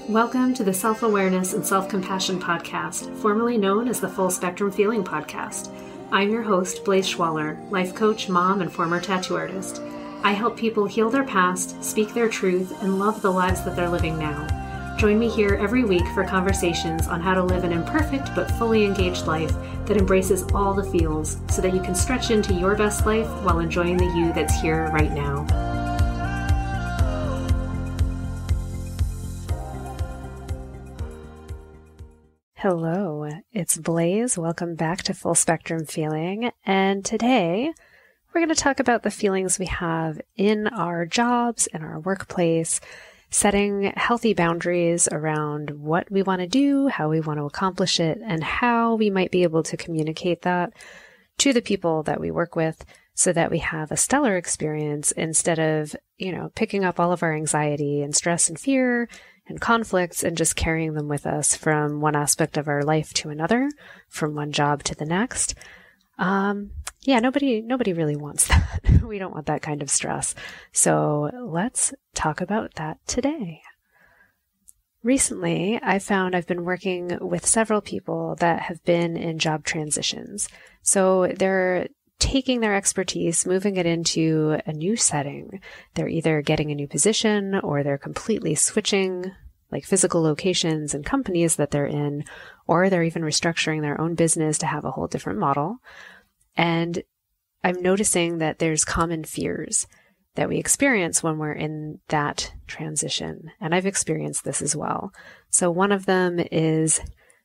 Welcome to the Self-Awareness and Self-Compassion Podcast, formerly known as the Full Spectrum Feeling Podcast. I'm your host, Blaise Schwaller, life coach, mom, and former tattoo artist. I help people heal their past, speak their truth, and love the lives that they're living now. Join me here every week for conversations on how to live an imperfect but fully engaged life that embraces all the feels so that you can stretch into your best life while enjoying the you that's here right now. Hello, it's Blaise. Welcome back to Full Spectrum Feeling. And today we're going to talk about the feelings we have in our jobs, in our workplace, setting healthy boundaries around what we want to do, how we want to accomplish it, and how we might be able to communicate that to the people that we work with so that we have a stellar experience instead of, picking up all of our anxiety and stress and fear and conflicts and just carrying them with us from one aspect of our life to another, from one job to the next. Nobody really wants that. We don't want that kind of stress. So let's talk about that today. Recently, I found I've been working with several people that have been in job transitions. So they're taking their expertise, moving it into a new setting. They're either getting a new position or they're completely switching like physical locations and companies that they're in, or they're even restructuring their own business to have a whole different model. And I'm noticing that there's common fears that we experience when we're in that transition. And I've experienced this as well. So one of them is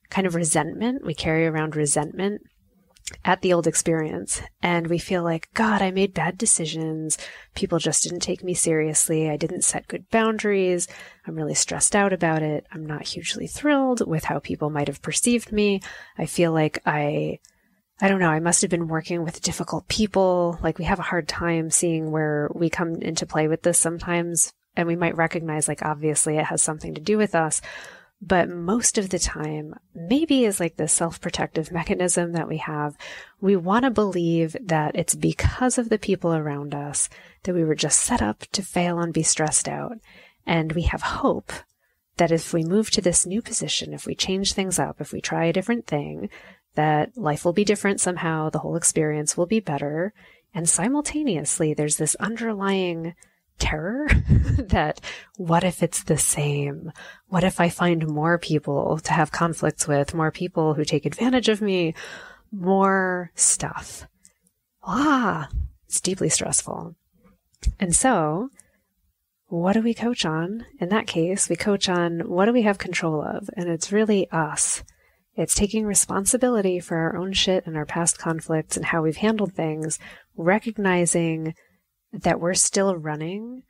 kind of resentment. We carry around resentment at the old experience. And we feel like, God, I made bad decisions. People just didn't take me seriously. I didn't set good boundaries. I'm really stressed out about it. I'm not hugely thrilled with how people might have perceived me. I feel like I don't know, I must have been working with difficult people. Like we have a hard time seeing where we come into play with this sometimes. And we might recognize like, obviously it has something to do with us. But most of the time, maybe is like this self-protective mechanism that we have. We want to believe that it's because of the people around us that we were just set up to fail and be stressed out. And we have hope that if we move to this new position, if we change things up, if we try a different thing, that life will be different somehow, the whole experience will be better. And simultaneously, there's this underlying terror that what if it's the same? What if I find more people to have conflicts with, more people who take advantage of me, more stuff? It's deeply stressful. And so what do we coach on? In that case, we coach on what do we have control of? And it's really us. It's taking responsibility for our own shit and our past conflicts and how we've handled things, recognizing that we're still running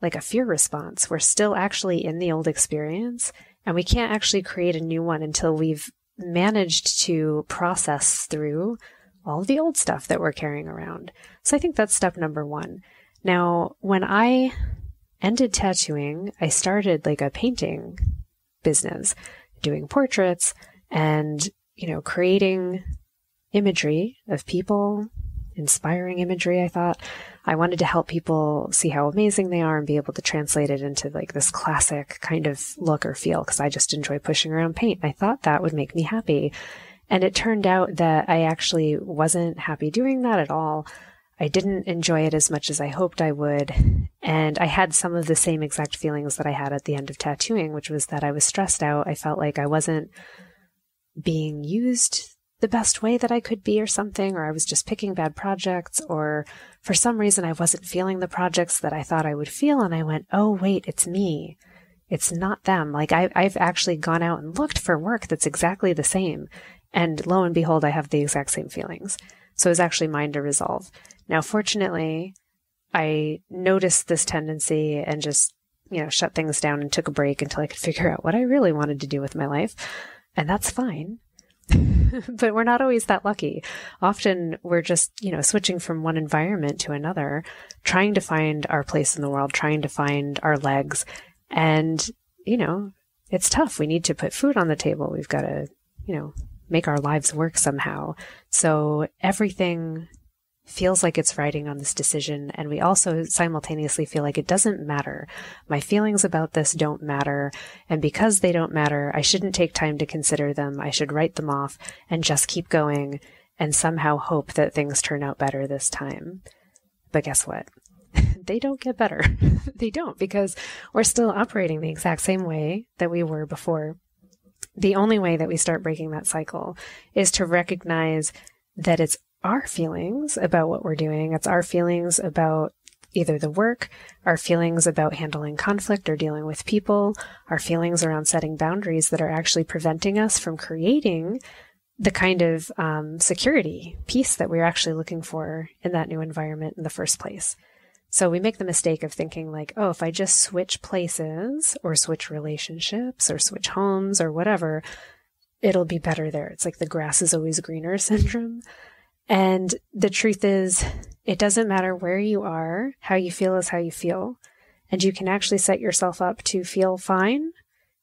like a fear response. We're still actually in the old experience, and we can't actually create a new one until we've managed to process through all the old stuff that we're carrying around. So I think that's step number one. Now, when I ended tattooing, I started like a painting business, doing portraits and, creating imagery of people, inspiring imagery. I thought I wanted to help people see how amazing they are and be able to translate it into like this classic kind of look or feel, because I just enjoy pushing around paint. I thought that would make me happy. And it turned out that I actually wasn't happy doing that at all. I didn't enjoy it as much as I hoped I would. And I had some of the same exact feelings that I had at the end of tattooing, which was that I was stressed out. I felt like I wasn't being used the best way that I could be or something, or I was just picking bad projects, or for some reason I wasn't feeling the projects that I thought I would feel. And I went, oh, wait, it's me. It's not them. Like I've actually gone out and looked for work that's exactly the same. And lo and behold, I have the exact same feelings. So it was actually mine to resolve. Now, fortunately, I noticed this tendency and just, shut things down and took a break until I could figure out what I really wanted to do with my life. And that's fine. But we're not always that lucky. Often we're just, switching from one environment to another, trying to find our place in the world, trying to find our legs. And, it's tough. We need to put food on the table. We've got to, make our lives work somehow. So everything feels like it's riding on this decision. And we also simultaneously feel like it doesn't matter. My feelings about this don't matter. And because they don't matter, I shouldn't take time to consider them. I should write them off and just keep going and somehow hope that things turn out better this time. But guess what? They don't get better. They don't, because we're still operating the exact same way that we were before. The only way that we start breaking that cycle is to recognize that it's our feelings about what we're doing. It's our feelings about either the work, our feelings about handling conflict or dealing with people, our feelings around setting boundaries that are actually preventing us from creating the kind of security, peace that we're actually looking for in that new environment in the first place. So we make the mistake of thinking like, oh, if I just switch places or switch relationships or switch homes or whatever, it'll be better there. It's like the grass is always greener syndrome. And the truth is, it doesn't matter where you are, how you feel is how you feel. And you can actually set yourself up to feel fine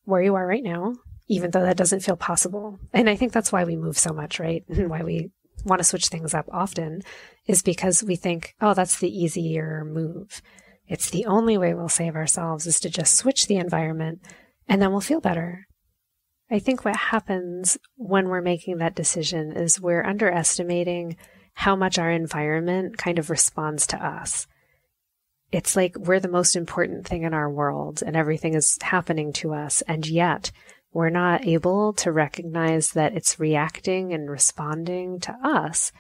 where you are right now, even though that doesn't feel possible. And I think that's why we move so much, right? And why we want to switch things up often is because we think, oh, that's the easier move. It's the only way we'll save ourselves is to just switch the environment and then we'll feel better. I think what happens when we're making that decision is we're underestimating how much our environment kind of responds to us. It's like we're the most important thing in our world and everything is happening to us, and yet we're not able to recognize that it's reacting and responding to us.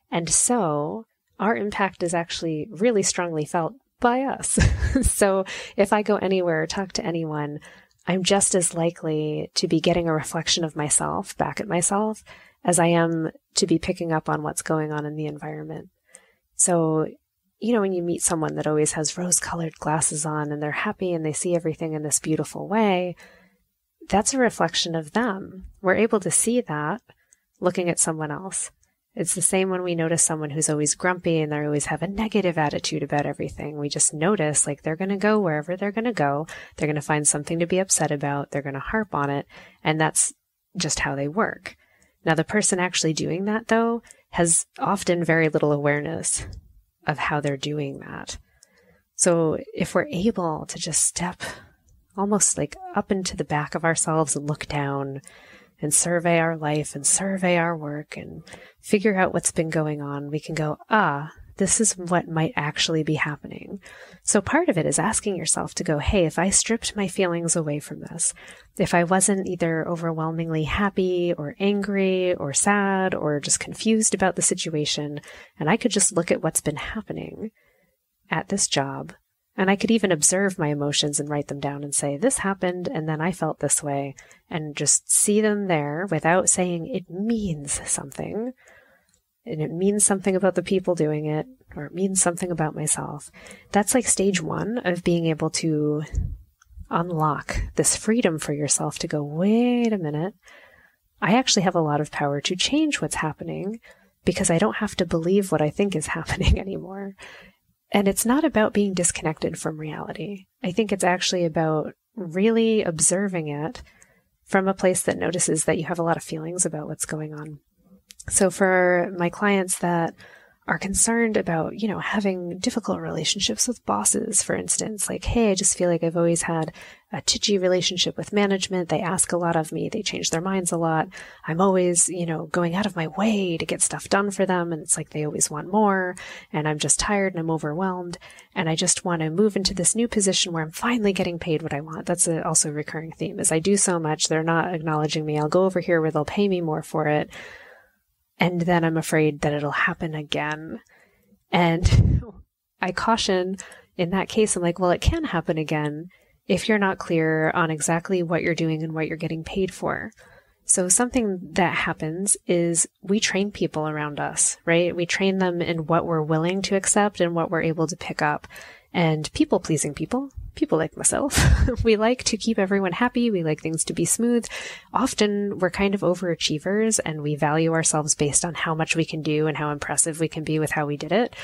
And so our impact is actually really strongly felt by us. So if I go anywhere or talk to anyone, I'm just as likely to be getting a reflection of myself back at myself as I am to be picking up on what's going on in the environment. So, when you meet someone that always has rose-colored glasses on and they're happy and they see everything in this beautiful way, that's a reflection of them. We're able to see that looking at someone else. It's the same when we notice someone who's always grumpy and they always have a negative attitude about everything. We just notice like they're going to go wherever they're going to go. They're going to find something to be upset about. They're going to harp on it. And that's just how they work. Now, the person actually doing that, though, has often very little awareness of how they're doing that. So if we're able to just step almost like up into the back of ourselves and look down and survey our life and survey our work and figure out what's been going on, we can go, this is what might actually be happening. So part of it is asking yourself to go, hey, if I stripped my feelings away from this, if I wasn't either overwhelmingly happy or angry or sad or just confused about the situation, and I could just look at what's been happening at this job, and I could even observe my emotions and write them down and say, this happened, and then I felt this way, and just see them there without saying it means something. And it means something about the people doing it, or it means something about myself. That's like stage one of being able to unlock this freedom for yourself to go, wait a minute, I actually have a lot of power to change what's happening because I don't have to believe what I think is happening anymore. And it's not about being disconnected from reality. I think it's actually about really observing it from a place that notices that you have a lot of feelings about what's going on. So for my clients that are concerned about, having difficult relationships with bosses, for instance, like, hey, I just feel like I've always had a titchy relationship with management. They ask a lot of me. They change their minds a lot. I'm always, going out of my way to get stuff done for them. And it's like they always want more. And I'm just tired and I'm overwhelmed. And I just want to move into this new position where I'm finally getting paid what I want. That's also a recurring theme is I do so much. They're not acknowledging me. I'll go over here where they'll pay me more for it. And then I'm afraid that it'll happen again. And I caution in that case, I'm like, well, it can happen again if you're not clear on exactly what you're doing and what you're getting paid for. So something that happens is we train people around us, right? We train them in what we're willing to accept and what we're able to pick up. And people-pleasing people like myself, we like to keep everyone happy. We like things to be smooth. Often we're kind of overachievers and we value ourselves based on how much we can do and how impressive we can be with how we did it.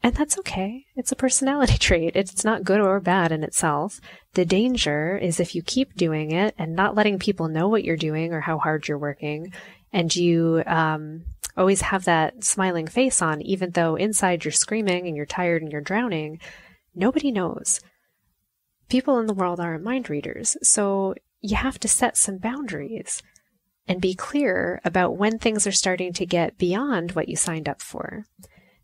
And that's okay. It's a personality trait. It's not good or bad in itself. The danger is if you keep doing it and not letting people know what you're doing or how hard you're working, and you always have that smiling face on, even though inside you're screaming and you're tired and you're drowning. Nobody knows. People in the world aren't mind readers, so you have to set some boundaries and be clear about when things are starting to get beyond what you signed up for.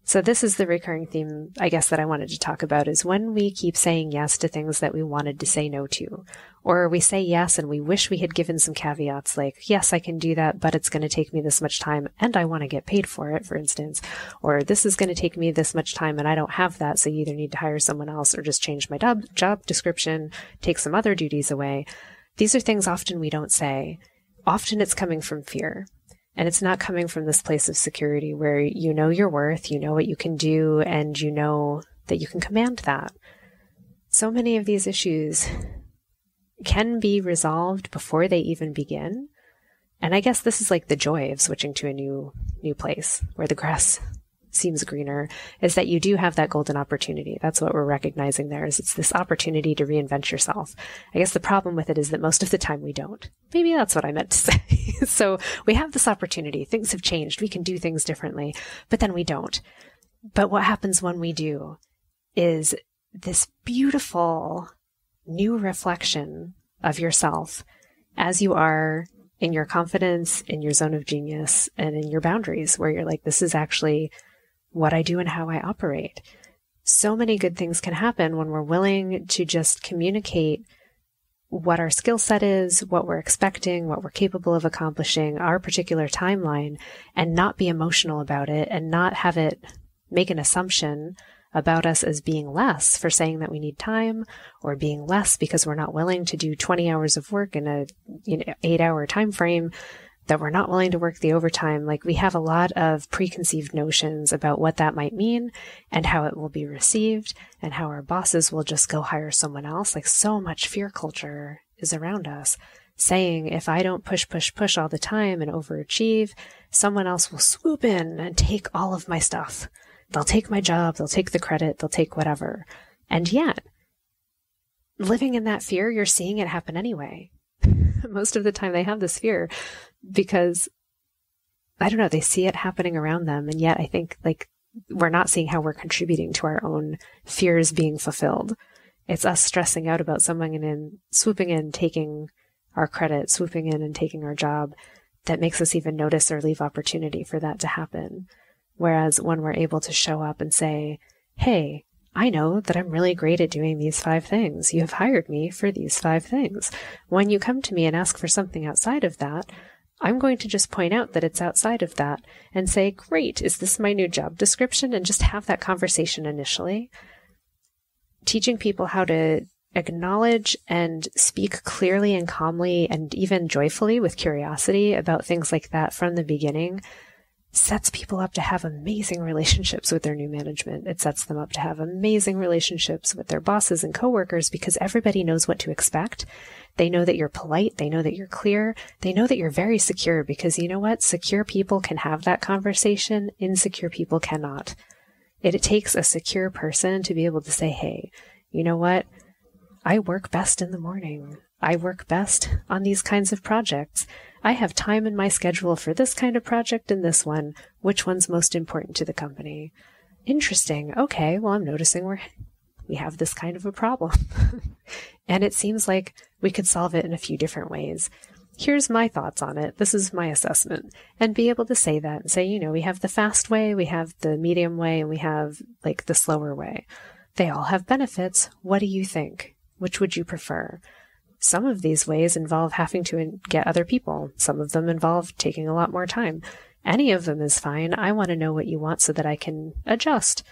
So this is the recurring theme, I guess, that I wanted to talk about, is when we keep saying yes to things that we wanted to say no to, or we say yes and we wish we had given some caveats like, yes, I can do that, but it's going to take me this much time and I want to get paid for it, for instance, or this is going to take me this much time and I don't have that, so you either need to hire someone else or just change my job description, take some other duties away. These are things often we don't say. Often it's coming from fear. And it's not coming from this place of security where you know your worth, you know what you can do, and you know that you can command that. So many of these issues can be resolved before they even begin. And I guess this is like the joy of switching to a new place where the grass seems greener, is that you do have that golden opportunity. That's what we're recognizing there, is it's this opportunity to reinvent yourself. I guess the problem with it is that most of the time we don't. Maybe that's what I meant to say. So we have this opportunity. Things have changed. We can do things differently, but then we don't. But what happens when we do is this beautiful new reflection of yourself as you are in your confidence, in your zone of genius, and in your boundaries, where you're like, this is actually what I do and how I operate. So many good things can happen when we're willing to just communicate what our skill set is, what we're expecting, what we're capable of accomplishing, our particular timeline, and not be emotional about it and not have it make an assumption about us as being less for saying that we need time, or being less because we're not willing to do 20 hours of work in a 8-hour time frame, that we're not willing to work the overtime. Like, we have a lot of preconceived notions about what that might mean and how it will be received and how our bosses will just go hire someone else. Like, so much fear culture is around us saying, if I don't push all the time and overachieve, someone else will swoop in and take all of my stuff. They'll take my job, they'll take the credit, they'll take whatever. And yet, living in that fear, you're seeing it happen anyway. Most of the time they have this fear because, I don't know, they see it happening around them. And yet I think, like, we're not seeing how we're contributing to our own fears being fulfilled. It's us stressing out about someone swooping in, taking our credit, swooping in and taking our job, that makes us even notice or leave opportunity for that to happen. Whereas when we're able to show up and say, hey, I know that I'm really great at doing these 5 things. You have hired me for these 5 things. When you come to me and ask for something outside of that, I'm going to just point out that it's outside of that and say, great, is this my new job description? And just have that conversation initially. Teaching people how to acknowledge and speak clearly and calmly and even joyfully with curiosity about things like that from the beginning sets people up to have amazing relationships with their new management. It sets them up to have amazing relationships with their bosses and coworkers, because everybody knows what to expect. They know that you're polite. They know that you're clear. They know that you're very secure, because you know what? Secure people can have that conversation. Insecure people cannot. It takes a secure person to be able to say, hey, you know what? I work best in the morning. I work best on these kinds of projects. I have time in my schedule for this kind of project and this one. Which one's most important to the company? Interesting. Okay, well, I'm noticing we have this kind of a problem. And it seems like we could solve it in a few different ways. Here's my thoughts on it. This is my assessment. And be able to say that and say, we have the fast way, we have the medium way, and we have like the slower way. They all have benefits. What do you think? Which would you prefer? Some of these ways involve having to get other people. Some of them involve taking a lot more time. Any of them is fine. I want to know what you want so that I can adjust.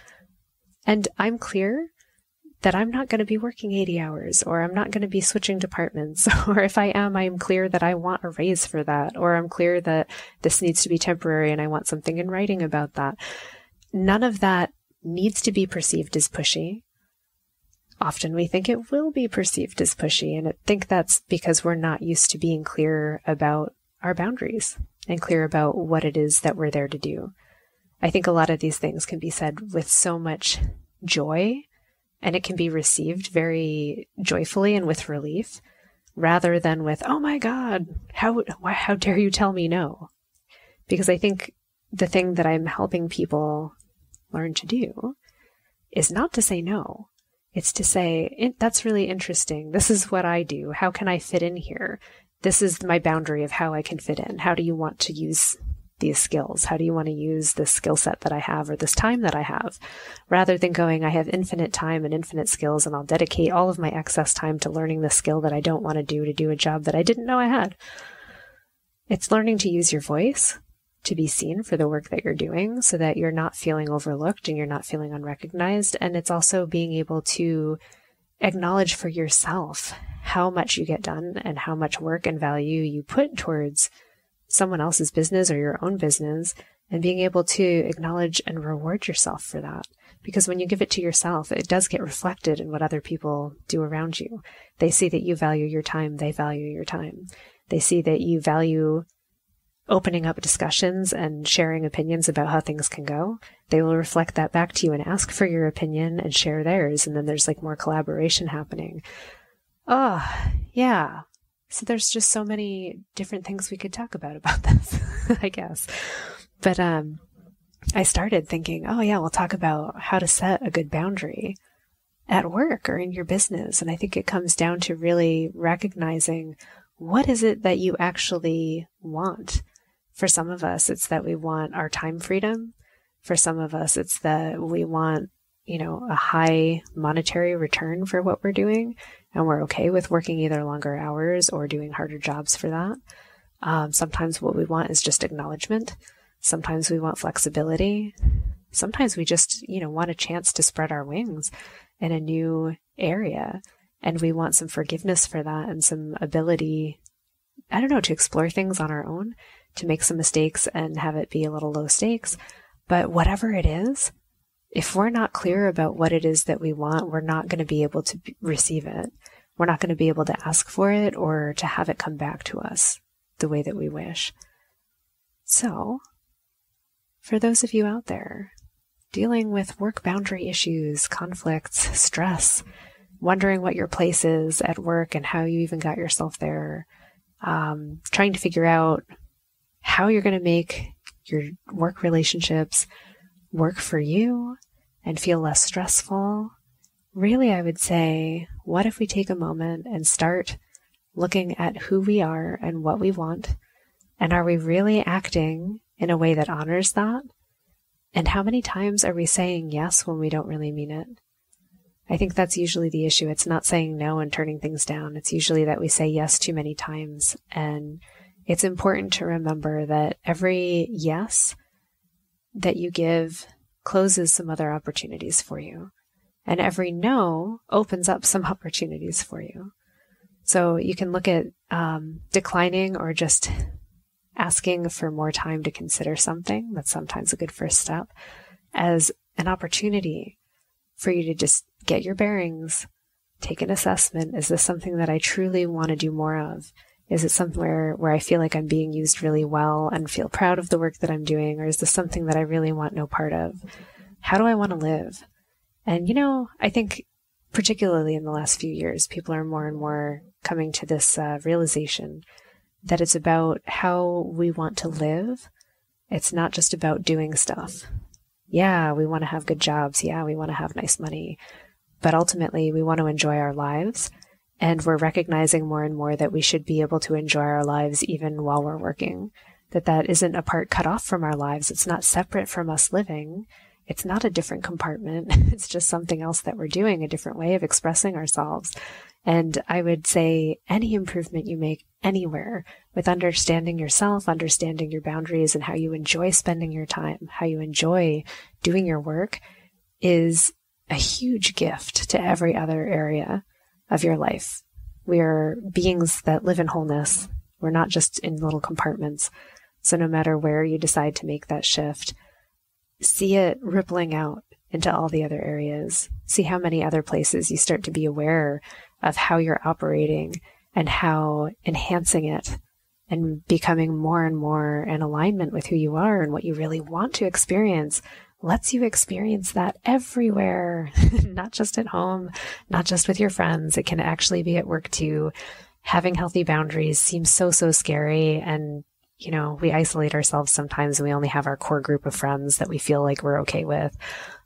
And I'm clear that I'm not going to be working 80 hours, or I'm not going to be switching departments. Or if I am, I'm clear that I want a raise for that. Or I'm clear that this needs to be temporary and I want something in writing about that. None of that needs to be perceived as pushy. Often we think it will be perceived as pushy, and I think that's because we're not used to being clear about our boundaries and clear about what it is that we're there to do. I think a lot of these things can be said with so much joy, and it can be received very joyfully and with relief, rather than with, oh my God, how dare you tell me no? Because I think the thing that I'm helping people learn to do is not to say no. It's to say, that's really interesting. This is what I do. How can I fit in here? This is my boundary of how I can fit in. How do you want to use these skills? How do you want to use this skill set that I have or this time that I have? Rather than going, I have infinite time and infinite skills, and I'll dedicate all of my excess time to learning the skill that I don't want to do a job that I didn't know I had. It's learning to use your voice to be seen for the work that you're doing so that you're not feeling overlooked and you're not feeling unrecognized. And it's also being able to acknowledge for yourself how much you get done and how much work and value you put towards someone else's business or your own business, and being able to acknowledge and reward yourself for that. Because when you give it to yourself, it does get reflected in what other people do around you. They see that you value your time. They value your time. They see that you value opening up discussions and sharing opinions about how things can go. They will reflect that back to you and ask for your opinion and share theirs. And then there's like more collaboration happening. Oh, yeah. So there's just so many different things we could talk about this, I guess. But I started thinking, oh yeah, we'll talk about how to set a good boundary at work or in your business. And I think it comes down to really recognizing, what is it that you actually want? For some of us, it's that we want our time freedom. For some of us, it's that we want, a high monetary return for what we're doing. And we're okay with working either longer hours or doing harder jobs for that. Sometimes what we want is just acknowledgement. Sometimes we want flexibility. Sometimes we just, want a chance to spread our wings in a new area. And we want some forgiveness for that and some ability, to explore things on our own, to make some mistakes and have it be a little low stakes. But whatever it is, if we're not clear about what it is that we want, we're not going to be able to receive it. We're not going to be able to ask for it or to have it come back to us the way that we wish. So, for those of you out there dealing with work boundary issues, conflicts, stress, wondering what your place is at work and how you even got yourself there, trying to figure out how you're going to make your work relationships work for you and feel less stressful. Really, I would say, what if we take a moment and start looking at who we are and what we want? And are we really acting in a way that honors that? And how many times are we saying yes when we don't really mean it? I think that's usually the issue. It's not saying no and turning things down. It's usually that we say yes too many times. And it's important to remember that every yes that you give closes some other opportunities for you. And every no opens up some opportunities for you. So you can look at declining or just asking for more time to consider something. That's sometimes a good first step, as an opportunity for you to just get your bearings, take an assessment. Is this something that I truly want to do more of? Is it somewhere where I feel like I'm being used really well and feel proud of the work that I'm doing? Or is this something that I really want no part of? How do I want to live? And, I think particularly in the last few years, people are more and more coming to this realization that it's about how we want to live. It's not just about doing stuff. Yeah, we want to have good jobs. Yeah, we want to have nice money. But ultimately, we want to enjoy our lives. And we're recognizing more and more that we should be able to enjoy our lives even while we're working. That isn't a part cut off from our lives. It's not separate from us living. It's not a different compartment. It's just something else that we're doing, a different way of expressing ourselves. And I would say any improvement you make anywhere with understanding yourself, understanding your boundaries and how you enjoy spending your time, how you enjoy doing your work is a huge gift to every other area of your life. We are beings that live in wholeness. We're not just in little compartments. So no matter where you decide to make that shift, see it rippling out into all the other areas. See how many other places you start to be aware of how you're operating and how enhancing it and becoming more and more in alignment with who you are and what you really want to experience lets you experience that everywhere, not just at home, not just with your friends. It can actually be at work too. Having healthy boundaries seems so scary. And we isolate ourselves sometimes and we only have our core group of friends that we feel like we're okay with.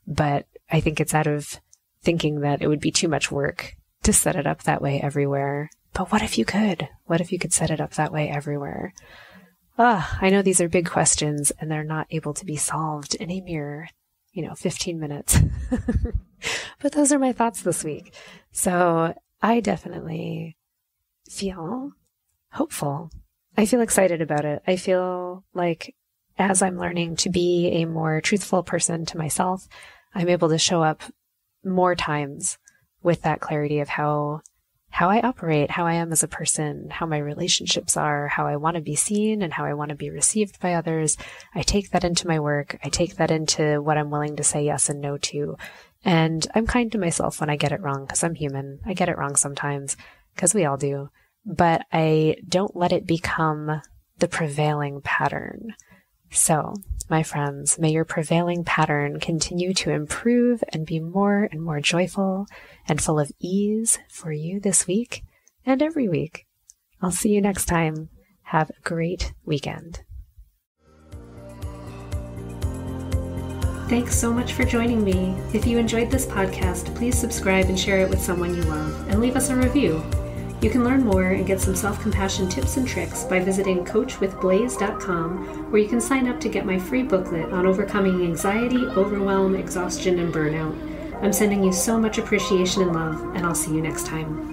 But I think it's out of thinking that it would be too much work to set it up that way everywhere. But what if you could? What if you could set it up that way everywhere? I know these are big questions and they're not able to be solved in a mere, 15 minutes. But those are my thoughts this week. So I definitely feel hopeful. I feel excited about it. I feel like as I'm learning to be a more truthful person to myself, I'm able to show up more times with that clarity of how I operate, how I am as a person, how my relationships are, how I want to be seen and how I want to be received by others. I take that into my work. I take that into what I'm willing to say yes and no to. And I'm kind to myself when I get it wrong because I'm human. I get it wrong sometimes because we all do. But I don't let it become the prevailing pattern. So, my friends, may your prevailing pattern continue to improve and be more and more joyful and full of ease for you this week and every week. I'll see you next time. Have a great weekend. Thanks so much for joining me. If you enjoyed this podcast, please subscribe and share it with someone you love, and leave us a review. You can learn more and get some self-compassion tips and tricks by visiting coachwithblaze.com, where you can sign up to get my free booklet on overcoming anxiety, overwhelm, exhaustion, and burnout. I'm sending you so much appreciation and love, and I'll see you next time.